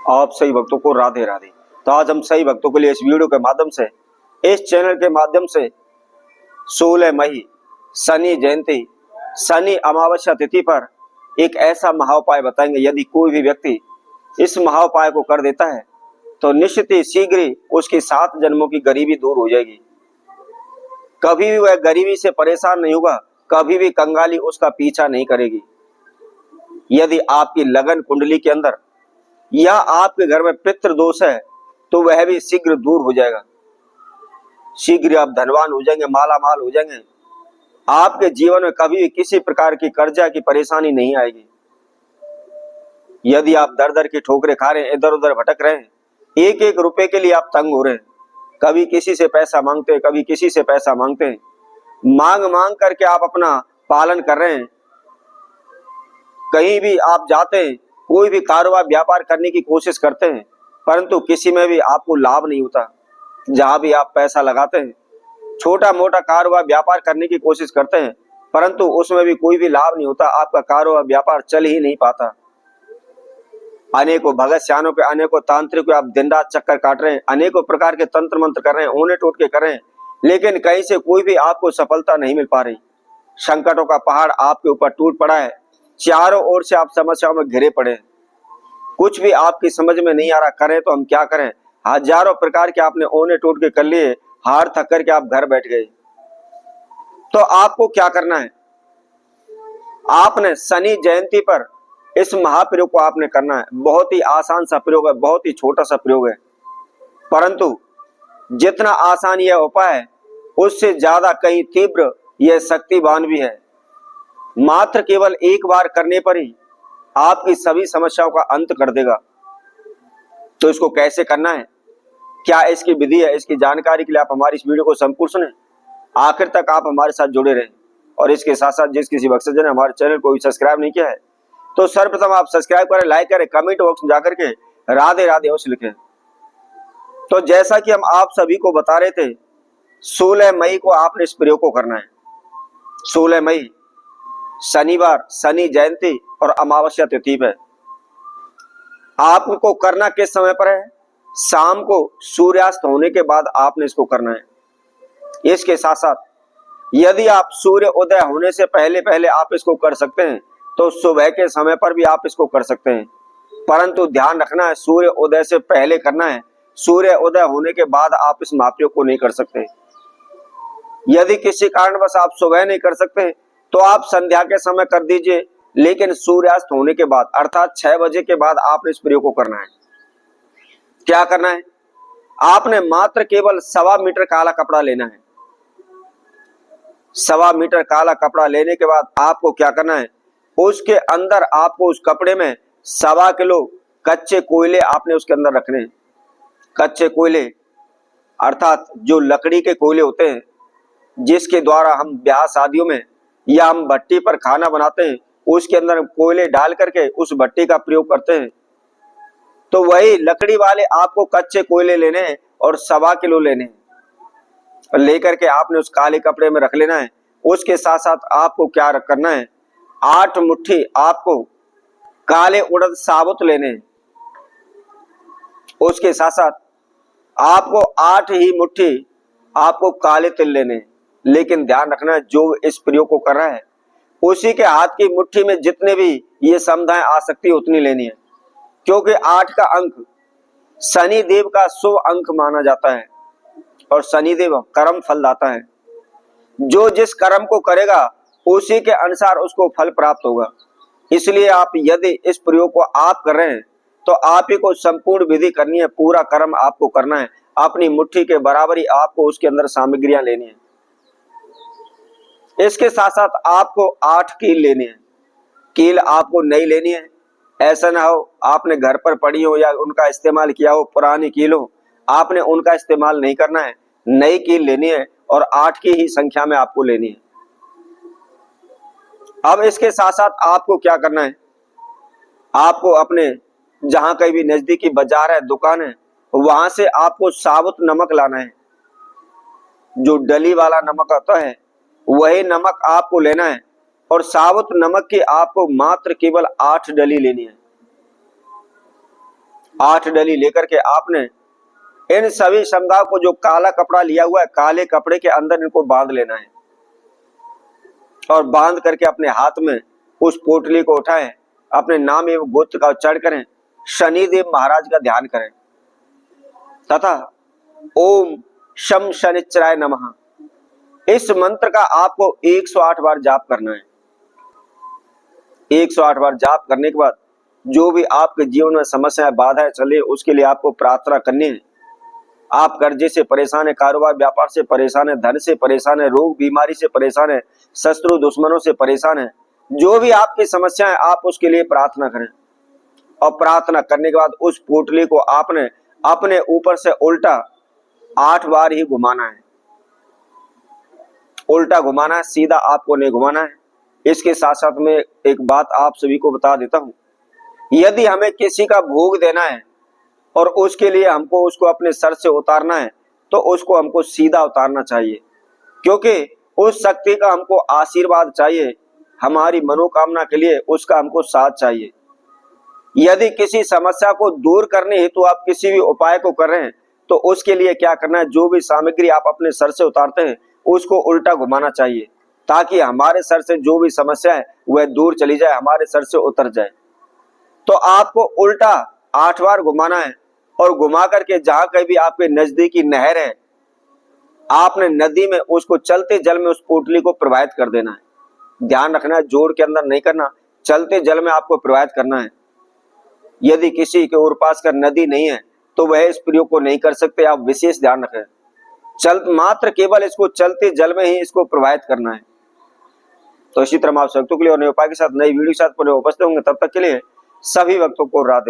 आप सही भक्तों को राधे राधे। तो आज हम सही भक्तों के लिए इस वीडियो के माध्यम से, इस चैनल के माध्यम से 16 मई शनि जयंती, शनि अमावस्या तिथि पर एक ऐसा महाउपाय बताएंगे। यदि कोई भी व्यक्ति इस महाउपाय को कर देता है तो निश्चित ही शीघ्र ही उसकी 7 जन्मों की गरीबी दूर हो जाएगी। कभी भी वह गरीबी से परेशान नहीं होगा, कभी भी कंगाली उसका पीछा नहीं करेगी। यदि आपकी लगन कुंडली के अंदर या आपके घर में पितृ दोष है तो वह भी शीघ्र दूर हो जाएगा। शीघ्र आप धनवान हो जाएंगे, माला माल हो जाएंगे। आपके जीवन में कभी भी किसी प्रकार की कर्जा की परेशानी नहीं आएगी। यदि आप दर दर की ठोकरें खा रहे हैं, इधर उधर भटक रहे हैं, एक एक रुपए के लिए आप तंग हो रहे हैं, कभी किसी से पैसा मांगते हैं, कभी किसी से पैसा मांगते हैं, मांग मांग करके आप अपना पालन कर रहे हैं। कहीं भी आप जाते हैं, कोई भी कारोबार व्यापार करने की कोशिश करते हैं, परंतु किसी में भी आपको लाभ नहीं होता। जहां भी आप पैसा लगाते हैं, छोटा मोटा कारोबार व्यापार करने की कोशिश करते हैं, परंतु उसमें भी कोई भी लाभ नहीं होता। आपका कारोबार व्यापार चल ही नहीं पाता। अनेकों भगत सियानों पे, अनेकों तांत्रिक पे आप दिन रात चक्कर काट रहे हैं, अनेकों प्रकार के तंत्र मंत्र कर रहे हैं, ऊने टोटके कर रहे हैं, लेकिन कहीं से कोई भी आपको सफलता नहीं मिल पा रही। संकटों का पहाड़ आपके ऊपर टूट पड़ा है, चारों ओर से आप समस्याओं में घिरे पड़े हैं। कुछ भी आपकी समझ में नहीं आ रहा, करें तो हम क्या करें। हजारों प्रकार के आपने ओने टोटके कर लिए, हार थक करके आप घर बैठ गए। तो आपको क्या करना है, आपने शनि जयंती पर इस महाप्रयोग को आपने करना है। बहुत ही आसान सा प्रयोग है, बहुत ही छोटा सा प्रयोग है, परंतु जितना आसान यह उपाय है उससे ज्यादा कहीं तीव्र यह शक्तिवान भी है। मात्र केवल एक बार करने पर ही आपकी सभी समस्याओं का अंत कर देगा। तो इसको कैसे करना है, क्या इसकी विधि है, इसकी जानकारी के लिए आप हमारी इस वीडियो को संपूर्ण सुने, आखिर तक आप हमारे साथ जुड़े रहें। और इसके साथ साथ जिस किसी भक्तजन ने हमारे चैनल को भी सब्सक्राइब नहीं किया है तो सर्वप्रथम आप सब्सक्राइब करें, लाइक करें, कमेंट बॉक्स में जाकर के राधे राधे अवश्य लिखें। तो जैसा कि हम आप सभी को बता रहे थे, 16 मई को आपने इस प्रयोग को करना है। 16 मई शनिवार, शनि जयंती और अमावस्या तिथि पे आपको करना किस समय पर है, शाम को सूर्यास्त होने के बाद आपने इसको करना है। इसके साथ साथ यदि आप सूर्य उदय होने से पहले पहले आप इसको कर सकते हैं तो सुबह के समय पर भी आप इसको कर सकते हैं, परंतु ध्यान रखना है सूर्य उदय से पहले करना है। सूर्य उदय होने के बाद आप इस महाप्रयोग को नहीं कर सकते। यदि किसी कारणवश आप सुबह नहीं कर सकते तो आप संध्या के समय कर दीजिए, लेकिन सूर्यास्त होने के बाद अर्थात 6 बजे के बाद आपने इस प्रयोग को करना है। क्या करना है, आपने मात्र केवल 1.25 मीटर काला कपड़ा लेना है। 1.25 मीटर काला कपड़ा लेने के बाद आपको क्या करना है, उसके अंदर आपको उस कपड़े में 1.25 किलो कच्चे कोयले आपने उसके अंदर रखने हैं। कच्चे कोयले अर्थात जो लकड़ी के कोयले होते हैं, जिसके द्वारा हम ब्याह शादियों में या हम भट्टी पर खाना बनाते हैं, उसके अंदर कोयले डाल करके उस भट्टी का प्रयोग करते हैं। तो वही लकड़ी वाले आपको कच्चे कोयले लेने हैं और 1.25 किलो लेने हैं। लेकर के आपने उस काले कपड़े में रख लेना है। उसके साथ साथ आपको क्या करना है, 8 मुट्ठी आपको काले उड़द साबुत लेने हैं। उसके साथ साथ आपको 8 ही मुट्ठी आपको काले तिल लेने हैं। लेकिन ध्यान रखना है जो इस प्रयोग को कर रहा है उसी के हाथ की मुट्ठी में जितने भी ये समुदाय आ सकती है उतनी लेनी है, क्योंकि 8 का अंक शनि देव का शुभ अंक माना जाता है और शनि देव कर्म फल दाता है। जो जिस कर्म को करेगा उसी के अनुसार उसको फल प्राप्त होगा। इसलिए आप यदि इस प्रयोग को आप कर रहे हैं तो आप ही को संपूर्ण विधि करनी है, पूरा कर्म आपको करना है। अपनी मुट्ठी के बराबर ही आपको उसके अंदर सामग्रियां लेनी है। इसके साथ साथ आपको 8 कील लेनी है। कील आपको नई लेनी है, ऐसा ना हो आपने घर पर पड़ी हो या उनका इस्तेमाल किया हो, पुरानी कील हो, आपने उनका इस्तेमाल नहीं करना है। नई कील लेनी है और 8 की ही संख्या में आपको लेनी है। अब इसके साथ साथ आपको क्या करना है, आपको अपने जहां कहीं भी नजदीकी बाजार है, दुकान है, वहां से आपको साबुत नमक लाना है। जो डली वाला नमक आता है वही नमक आपको लेना है और साबुत नमक की आपको मात्र केवल 8 डली लेनी है। 8 डली लेकर के आपने इन सभी समदाओं को, जो काला कपड़ा लिया हुआ है, काले कपड़े के अंदर इनको बांध लेना है और बांध करके अपने हाथ में उस पोटली को उठाएं, अपने नाम एवं गोत्र का उच्चारण करें, शनिदेव महाराज का ध्यान करें तथा ओम शम शनिश्चराय नमः इस मंत्र का आपको 108 बार जाप करना है। 108 बार जाप करने के बाद जो भी आपके जीवन में समस्याएं, बाधाएं चले, उसके लिए आपको प्रार्थना करनी है। आप कर्जे से परेशान है, कारोबार व्यापार से परेशान है, धन से परेशान है, रोग बीमारी से परेशान है, शत्रु दुश्मनों से परेशान है, जो भी आपकी समस्याएं, आप उसके लिए प्रार्थना करें। और प्रार्थना करने के बाद उस पोटली को आपने अपने ऊपर से उल्टा 8 बार ही घुमाना है। उल्टा घुमाना है, सीधा आपको नहीं घुमाना है। इसके साथ साथ में एक बात आप सभी को बता देता हूं, यदि हमें किसी का भोग देना है और उसके लिए हमको उसको अपने सर से उतारना है, तो उसको हमको सीधा उतारना चाहिए, क्योंकि उस शक्ति का हमको आशीर्वाद चाहिए, हमारी मनोकामना के लिए उसका हमको साथ चाहिए। यदि किसी समस्या को दूर करने हेतु आप किसी भी उपाय को कर रहे हैं, तो उसके लिए क्या करना है, जो भी सामग्री आप अपने सर से उतारते हैं उसको उल्टा घुमाना चाहिए, ताकि हमारे सर से जो भी समस्या है वह दूर चली जाए, हमारे सर से उतर जाए। तो आपको उल्टा 8 बार घुमाना है और घुमा करके जहां कहीं भी आपके नजदीकी नहर है, आपने नदी में उसको चलते जल में उस पोटली को प्रवाहित कर देना है। ध्यान रखना है, जोड़ के अंदर नहीं करना, चलते जल में आपको प्रवाहित करना है। यदि किसी के और पास का नदी नहीं है तो वह इस प्रयोग को नहीं कर सकते, आप विशेष ध्यान रखें। मात्र केवल इसको चलते जल में ही इसको प्रवाहित करना है। तो इसी तरह आप भक्तों के लिए और नए उपाय के साथ नई वीडियो के साथ पुनः उपस्थित होंगे। तब तक के लिए सभी भक्तों को राधे।